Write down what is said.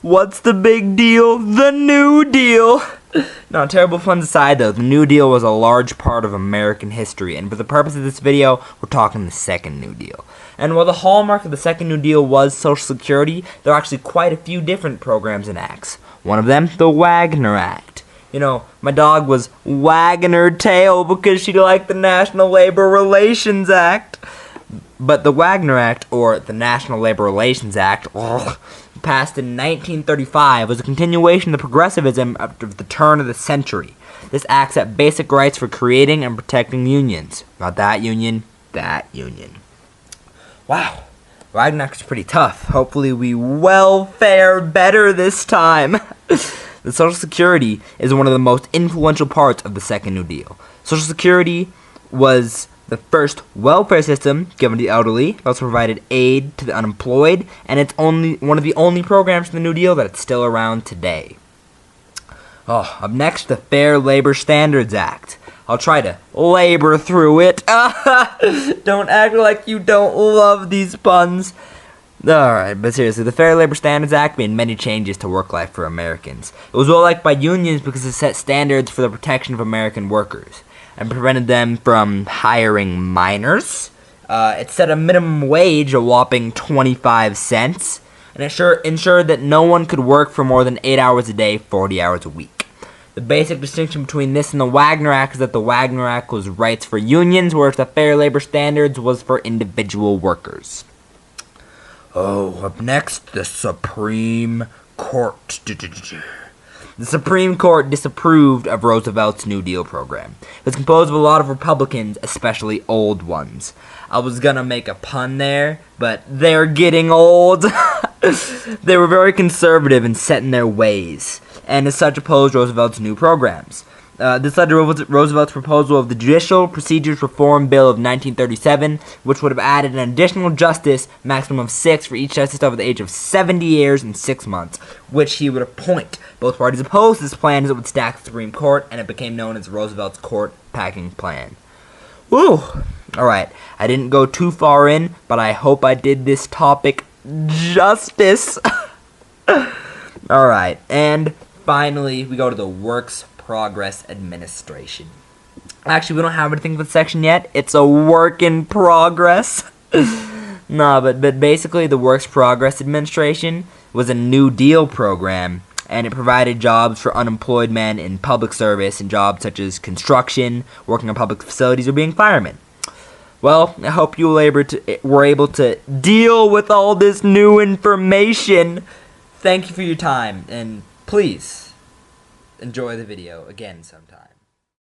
What's the big deal? The New Deal! No, terrible fun aside though, the New Deal was a large part of American history, and for the purpose of this video, we're talking the Second New Deal. And while the hallmark of the Second New Deal was Social Security, there are actually quite a few different programs and acts. One of them, the Wagner Act. You know, my dog was wagging her tail because she liked the National Labor Relations Act. But the Wagner Act, or the National Labor Relations Act, passed in 1935, was a continuation of the progressivism of the turn of the century. This act set basic rights for creating and protecting unions. Not that union, that union. Wow, Wagner Act is pretty tough. Hopefully we will fare better this time. The Social Security is one of the most influential parts of the Second New Deal. Social Security was the first welfare system given to the elderly. It also provided aid to the unemployed, and it's one of the only programs in the New Deal that's still around today. Up next, the Fair Labor Standards Act. I'll try to labor through it. Don't act like you don't love these puns. Alright, but seriously, the Fair Labor Standards Act made many changes to work life for Americans. It was well liked by unions because it set standards for the protection of American workers and prevented them from hiring minors. It set a minimum wage, a whopping 25 cents, and it ensured that no one could work for more than 8 hours a day, 40 hours a week. The basic distinction between this and the Wagner Act is that the Wagner Act was rights for unions, whereas the Fair Labor Standards was for individual workers. Up next, the Supreme Court. The Supreme Court disapproved of Roosevelt's New Deal program. It was composed of a lot of Republicans, especially old ones. I was gonna make a pun there, but they're getting old. They were very conservative and set in their ways, and as such opposed Roosevelt's new programs. This led to Roosevelt's proposal of the Judicial Procedures Reform Bill of 1937, which would have added an additional justice, maximum of 6 for each justice over the age of 70 years and 6 months, which he would appoint. Both parties opposed this plan as it would stack the Supreme Court, and it became known as Roosevelt's Court Packing Plan. Woo! Alright, I didn't go too far in, but I hope I did this topic justice. Alright, and finally, we go to the Works Progress Administration. Actually, we don't have anything for the section yet. It's a work in progress. But basically, the Works Progress Administration was a New Deal program, and it provided jobs for unemployed men in public service and jobs such as construction, working on public facilities, or being firemen. Well, I hope you were able to deal with all this new information. Thank you for your time, and please enjoy the video again sometime.